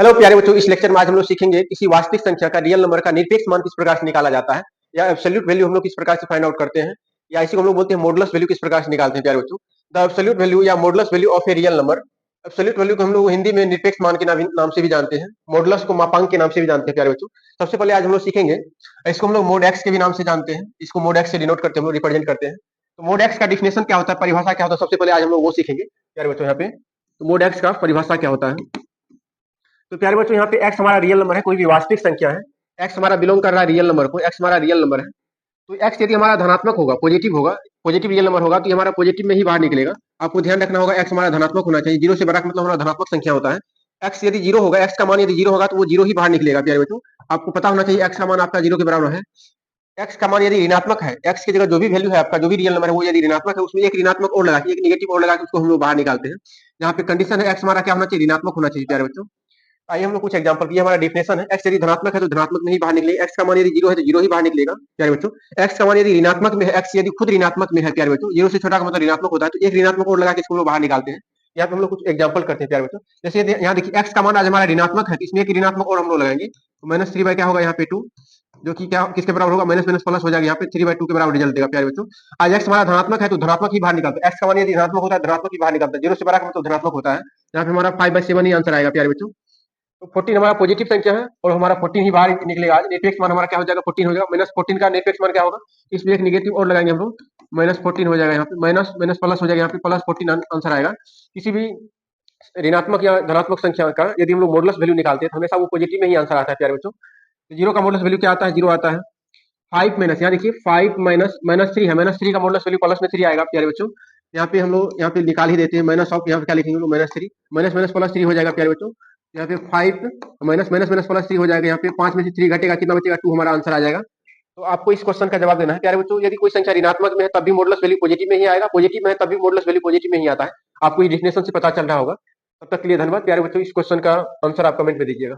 Hello प्यारे बच्चों, इस लेक्चर में आज हम लोग सीखेंगे किसी वास्तविक संख्या का रियल नंबर का निरपेक्ष मान किस प्रकार से निकाला जाता है, या एब्सोल्यूट वैल्यू हम लोग किस प्रकार से फाइंड आउट करते हैं, या इसी को हम लोग बोलते हैं मॉडुलस वैल्यू किस प्रकार से निकालते हैं। प्यारे बच्चों, द एब्सोल्यूट वैल्यू या modulus value of a real number, absolute value को हम लोग हिंदी में निरपेक्ष मान के नाम से भी जानते हैं, मॉडुलस को मापांक के नाम से भी जानते हैं। प्यारे बच्चों, सबसे पहले आज हम लोग सीखेंगे, इसको हम लोग मोड एक्स के भी नाम से जानते हैं, इसको मोड एक्स से डिनोट करते हैं, हम लोग रिप्रेजेंट करते हैं। तो मोड एक्स का डिफिनेशन क्या होता है, परिभाषा क्या होता है, सबसे पहले आज हम लोग वो सीखेंगे। प्यारे बच्चों, यहाँ पे तो मोड एक्स का परिभाषा क्या होता है। तो प्यारे बच्चों, यहाँ पे x हमारा रियल नंबर है, कोई भी वास्तविक संख्या है, x हमारा बिलोंग कर रहा है रियल नंबर को, x हमारा रियल नंबर है। तो x यदि हमारा धनात्मक होगा, पॉजिटिव होगा, पॉजिटिव रियल नंबर होगा, तो ये हमारा पॉजिटिव में ही बाहर निकलेगा। आपको ध्यान रखना होगा, x हमारा धनात्मक होना चाहिए, जीरो से बड़ा मतलब हमारा धनात्मक संख्या होता है। x यदि जीरो होगा, x का मान यदि जीरो होगा तो वो जीरो ही बाहर निकलेगा। प्यारे बच्चों, आपको पता होना चाहिए x का मान आपका जीरो के बराबर है। x का मान यदि ऋणात्मक है, x की जगह जो भी वैल्यू है आपका, जो भी रियल नंबर है, वो यदि ऋणात्मक है, उसमें एक ऋणात्मक और लगा के, एक निगेटिव और लगा के उसको हम लोग बाहर निकालते हैं। यहाँ पे कंडीशन है x हमारा क्या होना चाहिए, ऋणात्मक होना चाहिए। प्यारे बच्चों, आइए हम लोग कुछ एग्जांपल, ये हमारा डिफिनेशन है, x यदि धनात्मक है तो धनात्मक में ही बाहर निकलेगा, x का मान यदि जीरो है तो जीरो ही बाहर निकलेगा। प्यारे बच्चों, x का मान यदि ऋणात्मक में है, x यदि खुद ऋणात्मक में है, प्यारे बच्चों, जीरो से छोटा का मतलब ऋणात्मक होता है, तो एक ऋणात्मक और लगा के इसको हम लोग बाहर निकालते हैं। यहाँ पे हम लोग कुछ एग्जांपल करते हैं। प्यारे बच्चों, जैसे यहाँ देखिए, x का मान आज हमारा ऋणात्मक है, तो इसमें एक ऋणात्मक और हम लोग लगाएंगे, तो माइनस थ्री बाई क्या होगा यहाँ पे टू, जो कि क्या किसके बराबर होगा, माइनस माइनस प्लस हो जाएगा, यहाँ पे थ्री बाई टू के बराबर रिजल्ट देगा। प्यारे बच्चों, आज x हमारा धनात्मक है तो धनात्मक ही बाहर निकलता है, x का मान यदि धनात्मक होता है धनात्मक ही बाहर निकलता है, जीरो से बड़ा का मतलब धनात्मक होता है। यहाँ पे हमारा 5/7 ही आंसर आएगा। प्यारे बच्चों, तो 14 हमारा पॉजिटिव संख्या है और हमारा 14 ही बाहर निकलेगा। आज निरपेक्ष मान हमारा क्या हो जाएगा, 14 हो जाएगा। माइनस 14 का निरपेक्ष मान क्या होगा, इसमें एक निगेटिव और लगाएंगे हम लोग, माइनस 14 हो जाएगा। यहाँ पे माइनस माइनस प्लस हो जाएगा, यहाँ पे प्लस 14 आंसर आएगा। किसी भी ऋणात्मक या धनात्मक संख्या का यदि हम लोग मॉडुलस वैल्यू निकालते हैं तो हमेशा वो पॉजिटिव में ही आंसर आता है। प्यारे बच्चों, तो जीरो का मॉडुलस वैल्यू क्या आता है, जीरो आता है। 5 माइनस, यहाँ देखिए 5 माइनस माइनस थ्री है, माइनस थ्री का मॉडुलस वैल्यू प्लस में थ्री आएगा। प्यारे बच्चों, यहाँ पे हम लोग यहाँ पे निकाल ही देते हैं, माइनस ऑफ, यहाँ पे क्या लिखेंगे minus three, minus minus plus three हो जाएगा। प्यारे बच्चों, यहाँ पे 5 minus minus minus plus three हो जाएगा, यहाँ पे 5 में से 3 घटेगा, कितना बचेगा, 2 हमारा आंसर आ जाएगा। तो आपको इस क्वेश्चन का जवाब देना है। प्यारे बच्चों, यदि कोई संख्या ऋणात्मक में है तब भी मॉडुलस वैल्यू पॉजिटिव में ही आएगा, पॉजिटिव में है तब भी मॉडुलस वैल्यू पॉजिटिव में ही आता है। आपको ये डेफिनेशन से पता चल रहा होगा। तब तक के लिए धन्यवाद। प्यारे बच्चों, इस क्वेश्चन का आंसर आप कमेंट में दीजिएगा।